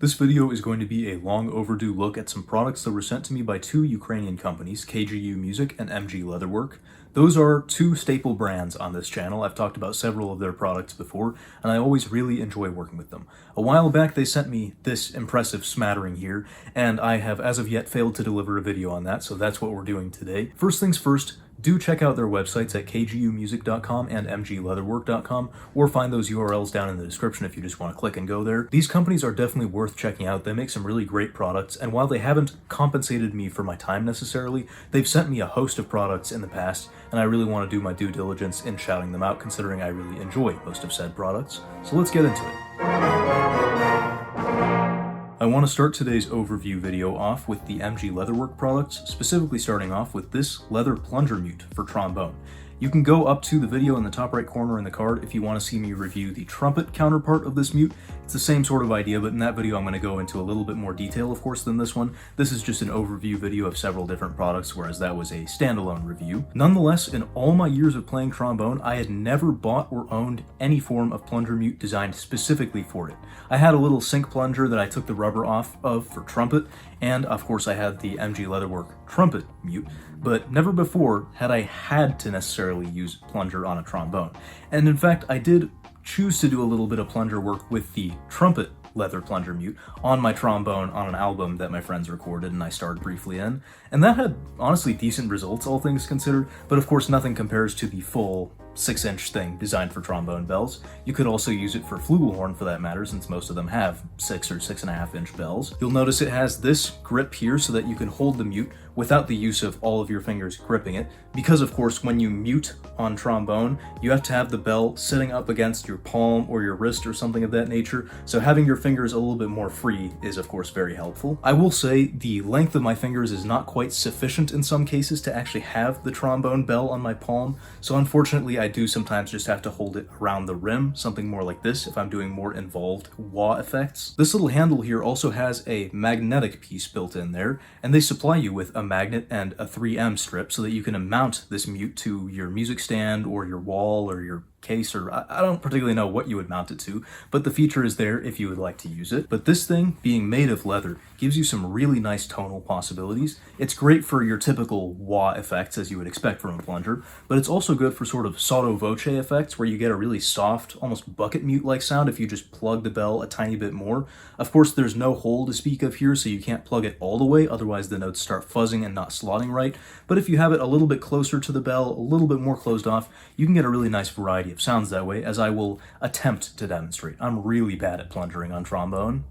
This video is going to be a long overdue look at some products that were sent to me by two Ukrainian companies, KGU Music and MGLW. Those are two staple brands on this channel. I've talked about several of their products before, and I always really enjoy working with them. A while back they sent me this impressive smattering here, and I have as of yet failed to deliver a video on that, so that's what we're doing today. First things first, do check out their websites at kgumusic.com and mgleatherwork.com, or find those URLs down in the description if you just want to click and go there. These companies are definitely worth checking out. They make some really great products, and while they haven't compensated me for my time necessarily, they've sent me a host of products in the past, and I really want to do my due diligence in shouting them out, considering I really enjoy most of said products. So let's get into it. I want to start today's overview video off with the MGLW products, specifically starting off with this leather plunger mute for trombone. You can go up to the video in the top right corner in the card if you want to see me review the trumpet counterpart of this mute. It's the same sort of idea, but in that video I'm going to go into a little bit more detail, of course, than this one. This is just an overview video of several different products, whereas that was a standalone review. Nonetheless, in all my years of playing trombone, I had never bought or owned any form of plunger mute designed specifically for it. I had a little sync plunger that I took the rubber off of for trumpet, and of course I had the MGLW trumpet mute, but never before had I had to necessarily use plunger on a trombone. And in fact, I did choose to do a little bit of plunger work with the trumpet leather plunger mute on my trombone on an album that my friends recorded and I starred briefly in, and that had honestly decent results, all things considered, but of course nothing compares to the full 6-inch thing designed for trombone bells. You could also use it for flugelhorn for that matter, since most of them have 6 or 6.5-inch bells. You'll notice it has this grip here so that you can hold the mute without the use of all of your fingers gripping it, because of course when you mute on trombone, you have to have the bell sitting up against your palm or your wrist or something of that nature, so having your fingers a little bit more free is of course very helpful. I will say the length of my fingers is not quite sufficient in some cases to actually have the trombone bell on my palm, so unfortunately I do sometimes just have to hold it around the rim, something more like this if I'm doing more involved wah effects. This little handle here also has a magnetic piece built in there, and they supply you with a magnet and a 3M strip so that you can mount this mute to your music stand or your wall or your case, or I don't particularly know what you would mount it to, but the feature is there if you would like to use it. But this thing, being made of leather, gives you some really nice tonal possibilities. It's great for your typical wah effects as you would expect from a plunger, but it's also good for sort of sotto voce effects where you get a really soft, almost bucket mute-like sound if you just plug the bell a tiny bit more. Of course, there's no hole to speak of here, so you can't plug it all the way, otherwise the notes start fuzzing and not slotting right. But if you have it a little bit closer to the bell, a little bit more closed off, you can get a really nice variety of sounds that way, as I will attempt to demonstrate. I'm really bad at plungering on trombone.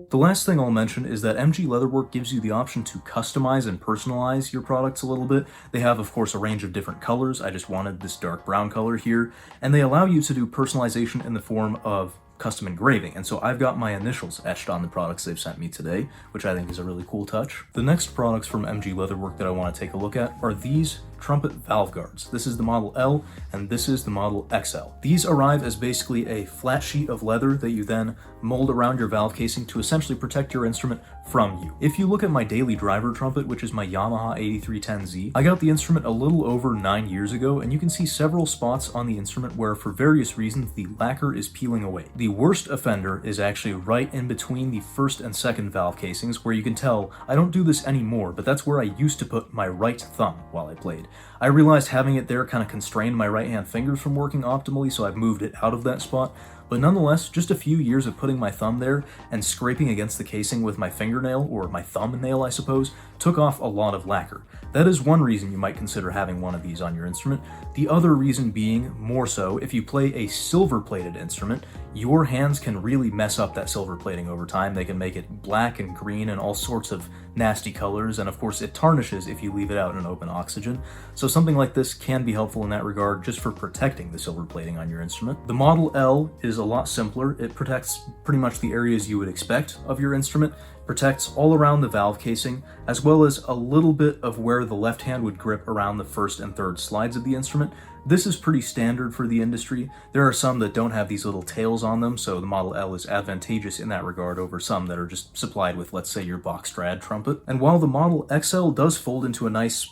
The last thing I'll mention is that MGLW gives you the option to customize and personalize your products a little bit. They have, of course, a range of different colors. I just wanted this dark brown color here, and they allow you to do personalization in the form of custom engraving, and so I've got my initials etched on the products they've sent me today, which I think is a really cool touch. The next products from MGLW that I want to take a look at are these trumpet valve guards. This is the model L, and this is the model XL. These arrive as basically a flat sheet of leather that you then mold around your valve casing to essentially protect your instrument from you. If you look at my daily driver trumpet, which is my Yamaha YTR-8310Z, I got the instrument a little over 9 years ago, and you can see several spots on the instrument where, for various reasons, the lacquer is peeling away. The worst offender is actually right in between the first and second valve casings, where you can tell I don't do this anymore, but that's where I used to put my right thumb while I played. I realized having it there kind of constrained my right hand fingers from working optimally, so I've moved it out of that spot. but nonetheless, just a few years of putting my thumb there and scraping against the casing with my fingernail, or my thumbnail I suppose, took off a lot of lacquer. That is one reason you might consider having one of these on your instrument. The other reason being, more so, if you play a silver-plated instrument, your hands can really mess up that silver plating over time. They can make it black and green and all sorts of nasty colors, and of course it tarnishes if you leave it out in open oxygen. So something like this can be helpful in that regard, just for protecting the silver plating on your instrument. The Model L is a lot simpler. It protects pretty much the areas you would expect of your instrument, protects all around the valve casing, as well as a little bit of where the left hand would grip around the first and third slides of the instrument. This is pretty standard for the industry. There are some that don't have these little tails on them, so the Model L is advantageous in that regard over some that are just supplied with, let's say, your Bach Strad trumpet. And while the Model XL does fold into a nice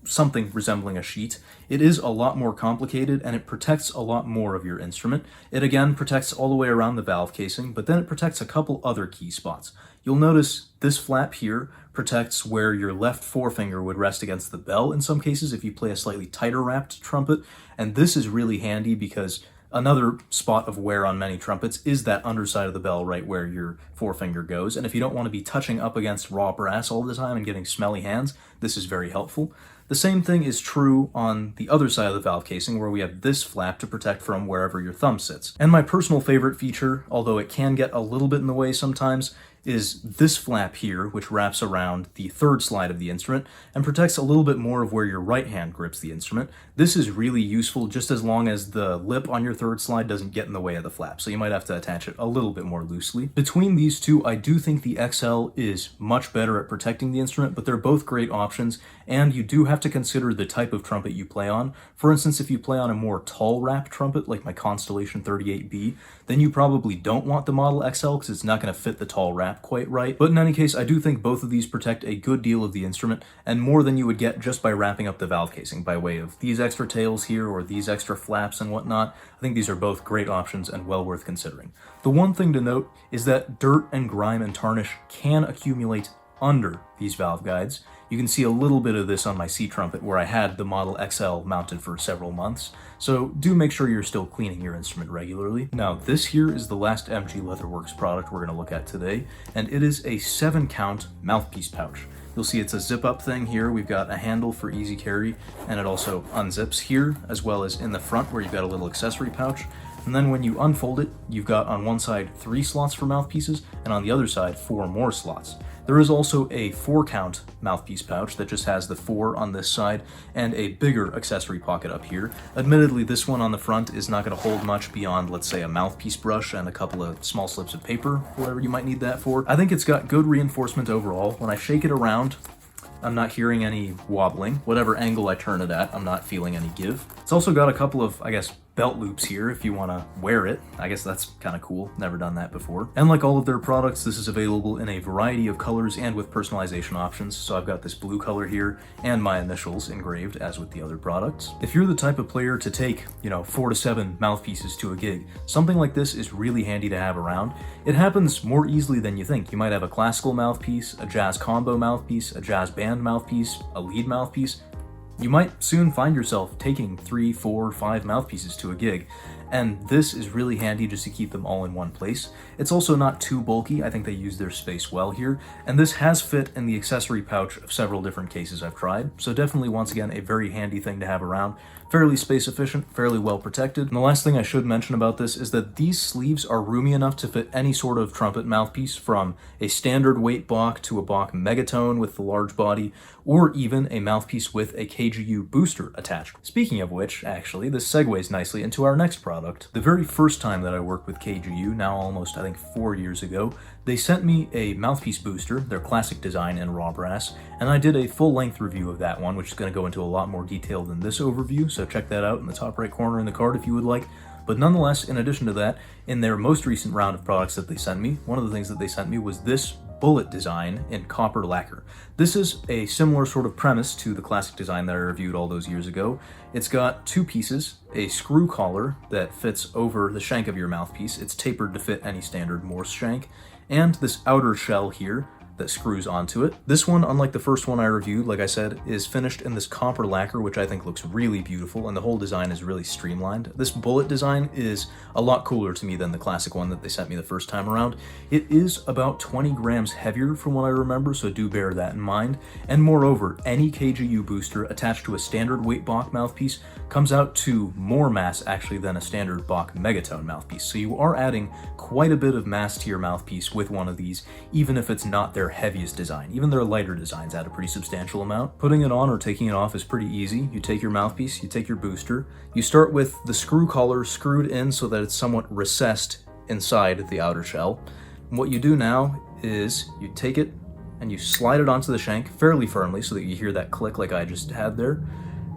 something resembling a sheet, it is a lot more complicated and it protects a lot more of your instrument. It again protects all the way around the valve casing, but then it protects a couple other key spots. You'll notice this flap here protects where your left forefinger would rest against the bell in some cases if you play a slightly tighter wrapped trumpet, and this is really handy because another spot of wear on many trumpets is that underside of the bell right where your forefinger goes, and if you don't want to be touching up against raw brass all the time and getting smelly hands, this is very helpful. The same thing is true on the other side of the valve casing, where we have this flap to protect from wherever your thumb sits. And my personal favorite feature, although it can get a little bit in the way sometimes, is this flap here, which wraps around the third slide of the instrument and protects a little bit more of where your right hand grips the instrument. This is really useful just as long as the lip on your third slide doesn't get in the way of the flap, so you might have to attach it a little bit more loosely. Between these two, I do think the XL is much better at protecting the instrument, but they're both great options, and you do have to consider the type of trumpet you play on. For instance, if you play on a more tall wrap trumpet, like my Constellation 38B, then you probably don't want the Model XL because it's not going to fit the tall wrap quite right. But in any case, I do think both of these protect a good deal of the instrument, and more than you would get just by wrapping up the valve casing by way of these extra tails here or these extra flaps and whatnot. I think these are both great options and well worth considering. The one thing to note is that dirt and grime and tarnish can accumulate under these valve guides. You can see a little bit of this on my C trumpet where I had the Model XL mounted for several months, so do make sure you're still cleaning your instrument regularly. Now this here is the last MG Leatherworks product we're going to look at today, and it is a 7-count mouthpiece pouch. You'll see it's a zip-up thing here. We've got a handle for easy carry, and it also unzips here, as well as in the front where you've got a little accessory pouch. And then when you unfold it, you've got on one side 3 slots for mouthpieces, and on the other side 4 more slots. There is also a 4-count mouthpiece pouch that just has the 4 on this side and a bigger accessory pocket up here. Admittedly, this one on the front is not going to hold much beyond, let's say, a mouthpiece brush and a couple of small slips of paper, whatever you might need that for. I think it's got good reinforcement overall. When I shake it around, I'm not hearing any wobbling. Whatever angle I turn it at, I'm not feeling any give. It's also got a couple of, I guess, belt loops here if you want to wear it. I guess that's kind of cool. Never done that before. And like all of their products, this is available in a variety of colors and with personalization options. So I've got this blue color here and my initials engraved as with the other products. If you're the type of player to take, 4 to 7 mouthpieces to a gig, something like this is really handy to have around. It happens more easily than you think. You might have a classical mouthpiece, a jazz combo mouthpiece, a jazz band mouthpiece, a lead mouthpiece. You might soon find yourself taking 3, 4, 5 mouthpieces to a gig, and this is really handy just to keep them all in one place. It's also not too bulky. I think they use their space well here, and this has fit in the accessory pouch of several different cases I've tried, so definitely, once again, a very handy thing to have around. Fairly space efficient, fairly well protected. And the last thing I should mention about this is that these sleeves are roomy enough to fit any sort of trumpet mouthpiece, from a standard weight Bach to a Bach megatone with the large body, or even a mouthpiece with a KGU booster attached. Speaking of which, actually, this segues nicely into our next product. The very first time that I worked with KGU, now almost I think 4 years ago, they sent me a mouthpiece booster, their classic design in raw brass, and I did a full-length review of that one, which is going to go into a lot more detail than this overview, so check that out in the top right corner in the card if you would like. But nonetheless, in addition to that, in their most recent round of products that they sent me, one of the things that they sent me was this bullet design in copper lacquer. This is a similar sort of premise to the classic design that I reviewed all those years ago. It's got 2 pieces, a screw collar that fits over the shank of your mouthpiece. It's tapered to fit any standard Morse shank, and this outer shell here that screws onto it. This one, unlike the first one I reviewed, like I said, is finished in this copper lacquer, which I think looks really beautiful, and the whole design is really streamlined. This bullet design is a lot cooler to me than the classic one that they sent me the first time around. It is about 20 grams heavier from what I remember, so do bear that in mind. And moreover, any KGU booster attached to a standard weight Bach mouthpiece comes out to more mass actually than a standard Bach megatone mouthpiece. So you are adding quite a bit of mass to your mouthpiece with one of these, even if it's not their heaviest design. Even their lighter designs add a pretty substantial amount. Putting it on or taking it off is pretty easy. You take your mouthpiece, you take your booster, you start with the screw collar screwed in so that it's somewhat recessed inside the outer shell. And what you do now is you take it and you slide it onto the shank fairly firmly so that you hear that click like I just had there.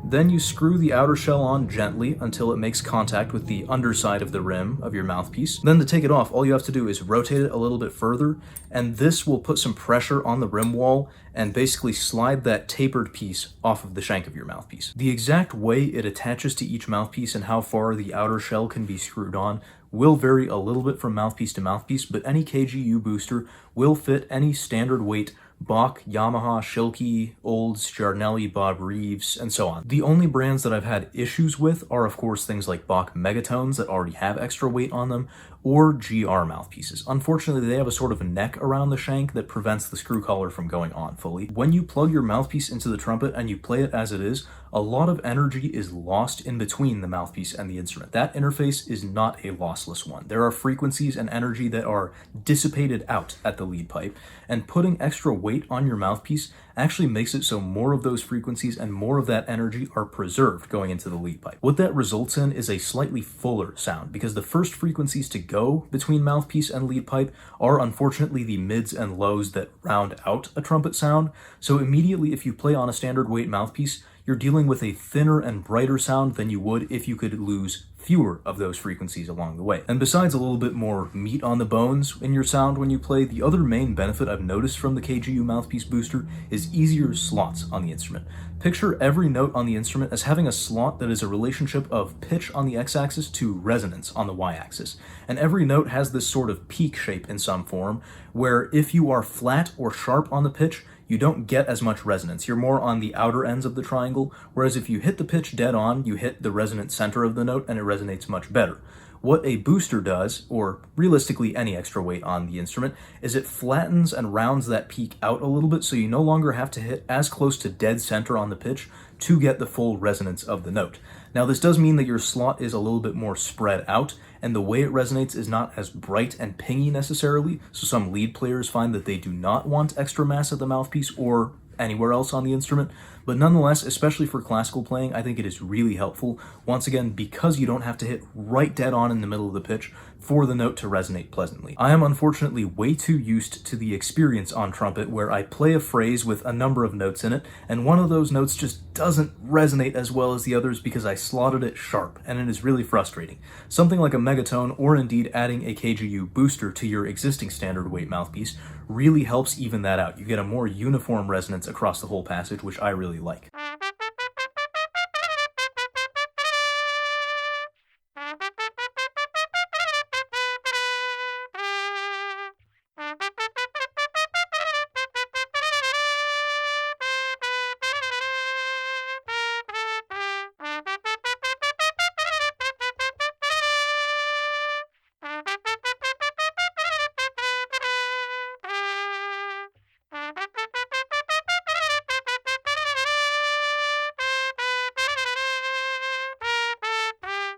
Then you screw the outer shell on gently until it makes contact with the underside of the rim of your mouthpiece. Then to take it off, all you have to do is rotate it a little bit further, and this will put some pressure on the rim wall and basically slide that tapered piece off of the shank of your mouthpiece. The exact way it attaches to each mouthpiece and how far the outer shell can be screwed on will vary a little bit from mouthpiece to mouthpiece, but any KGU booster will fit any standard weight Bach, Yamaha, Schilke, Olds, Giardinelli, Bob Reeves, and so on. The only brands that I've had issues with are, of course, things like Bach megatones that already have extra weight on them, or GR mouthpieces. Unfortunately, they have a sort of neck around the shank that prevents the screw collar from going on fully. When you plug your mouthpiece into the trumpet and you play it as it is, a lot of energy is lost in between the mouthpiece and the instrument. That interface is not a lossless one. There are frequencies and energy that are dissipated out at the lead pipe, and putting extra weight on your mouthpiece actually makes it so more of those frequencies and more of that energy are preserved going into the lead pipe. What that results in is a slightly fuller sound, because the first frequencies to go between mouthpiece and lead pipe are unfortunately the mids and lows that round out a trumpet sound. So immediately if you play on a standard weight mouthpiece, you're dealing with a thinner and brighter sound than you would if you could lose fewer of those frequencies along the way. And besides a little bit more meat on the bones in your sound when you play, the other main benefit I've noticed from the KGU mouthpiece booster is easier slots on the instrument. Picture every note on the instrument as having a slot that is a relationship of pitch on the x-axis to resonance on the y-axis. And every note has this sort of peak shape in some form, where if you are flat or sharp on the pitch, you don't get as much resonance. You're more on the outer ends of the triangle, whereas if you hit the pitch dead on, you hit the resonant center of the note and it resonates much better. What a booster does, or realistically any extra weight on the instrument, is it flattens and rounds that peak out a little bit so you no longer have to hit as close to dead center on the pitch to get the full resonance of the note. Now this does mean that your slot is a little bit more spread out, and the way it resonates is not as bright and pingy necessarily, so some lead players find that they do not want extra mass at the mouthpiece or anywhere else on the instrument, but nonetheless, especially for classical playing, I think it is really helpful, once again, because you don't have to hit right dead on in the middle of the pitch for the note to resonate pleasantly. I am unfortunately way too used to the experience on trumpet where I play a phrase with a number of notes in it, and one of those notes just doesn't resonate as well as the others because I slotted it sharp, and it is really frustrating. Something like a megatone, or indeed adding a KGU booster to your existing standard weight mouthpiece, really helps even that out. You get a more uniform resonance across the whole passage, which I really like.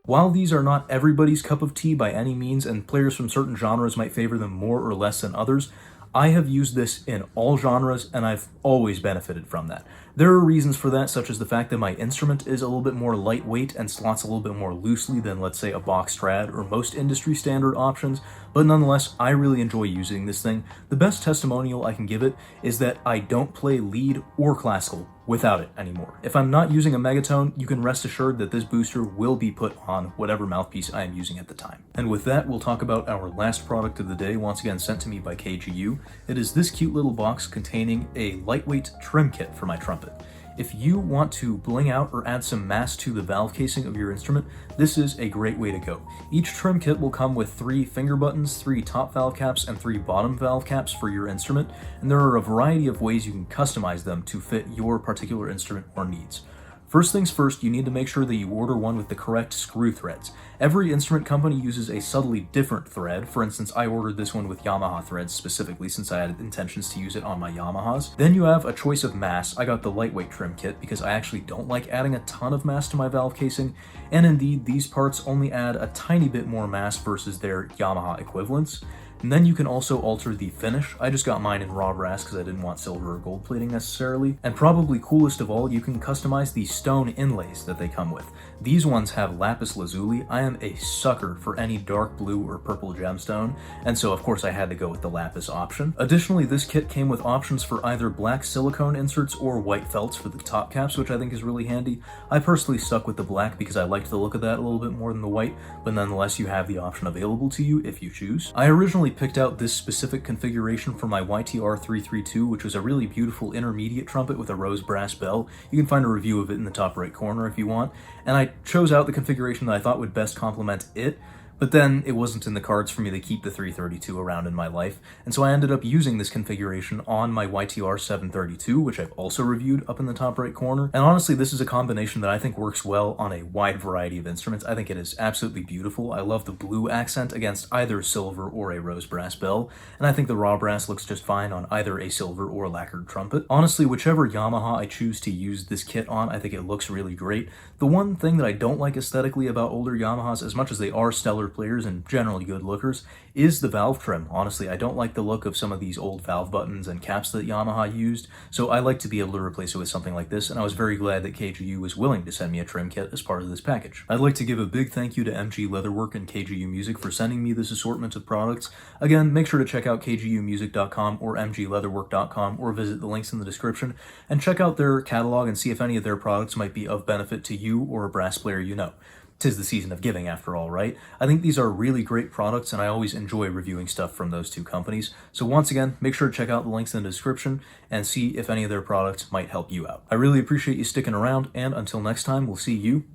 While these are not everybody's cup of tea by any means, and players from certain genres might favor them more or less than others, I have used this in all genres, and I've always benefited from that. There are reasons for that, such as the fact that my instrument is a little bit more lightweight and slots a little bit more loosely than, let's say, a Bach Strad or most industry standard options, but nonetheless, I really enjoy using this thing. The best testimonial I can give it is that I don't play lead or classical without it anymore. If I'm not using a megatone, you can rest assured that this booster will be put on whatever mouthpiece I am using at the time. And with that, we'll talk about our last product of the day, once again sent to me by KGU. It is this cute little box containing a lightweight trim kit for my trumpet. If you want to bling out or add some mass to the valve casing of your instrument, this is a great way to go. Each trim kit will come with 3 finger buttons, 3 top valve caps, and 3 bottom valve caps for your instrument, and there are a variety of ways you can customize them to fit your particular instrument or needs. First things first, you need to make sure that you order one with the correct screw threads. Every instrument company uses a subtly different thread. For instance, I ordered this one with Yamaha threads specifically since I had intentions to use it on my Yamahas. Then you have a choice of mass. I got the lightweight trim kit because I actually don't like adding a ton of mass to my valve casing, and indeed these parts only add a tiny bit more mass versus their Yamaha equivalents. And then you can also alter the finish. I just got mine in raw brass because I didn't want silver or gold plating necessarily. And probably coolest of all, you can customize the stone inlays that they come with. These ones have lapis lazuli. I am a sucker for any dark blue or purple gemstone, and so of course I had to go with the lapis option. Additionally, this kit came with options for either black silicone inserts or white felts for the top caps, which I think is really handy. I personally stuck with the black because I liked the look of that a little bit more than the white, but nonetheless you have the option available to you if you choose. I originally picked out this specific configuration for my YTR-332, which was a really beautiful intermediate trumpet with a rose brass bell. You can find a review of it in the top right corner if you want, and I chose out the configuration that I thought would best complement it. But then it wasn't in the cards for me to keep the 332 around in my life, and so I ended up using this configuration on my YTR-732, which I've also reviewed up in the top right corner. And honestly, this is a combination that I think works well on a wide variety of instruments. I think it is absolutely beautiful. I love the blue accent against either silver or a rose brass bell, and I think the raw brass looks just fine on either a silver or lacquered trumpet. Honestly, whichever Yamaha I choose to use this kit on, I think it looks really great. The one thing that I don't like aesthetically about older Yamahas, as much as they are stellar players and generally good lookers, is the valve trim. Honestly, I don't like the look of some of these old valve buttons and caps that Yamaha used, so I like to be able to replace it with something like this, and I was very glad that KGU was willing to send me a trim kit as part of this package. I'd like to give a big thank you to MG Leatherwork and KGU Music for sending me this assortment of products. Again, make sure to check out kgumusic.com or mgleatherwork.com or visit the links in the description and check out their catalog and see if any of their products might be of benefit to you or a brass player you know. 'Tis the season of giving after all, right? I think these are really great products, and I always enjoy reviewing stuff from those two companies. So once again, make sure to check out the links in the description and see if any of their products might help you out. I really appreciate you sticking around, and until next time, we'll see you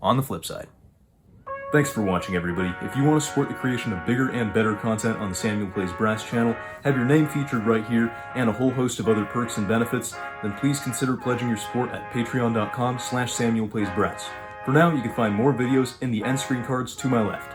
on the flip side. Thanks for watching, everybody. If you want to support the creation of bigger and better content on the Samuel Plays Brass channel, have your name featured right here, and a whole host of other perks and benefits, then please consider pledging your support at patreon.com/SamuelPlaysBrass. For now, you can find more videos in the end screen cards to my left.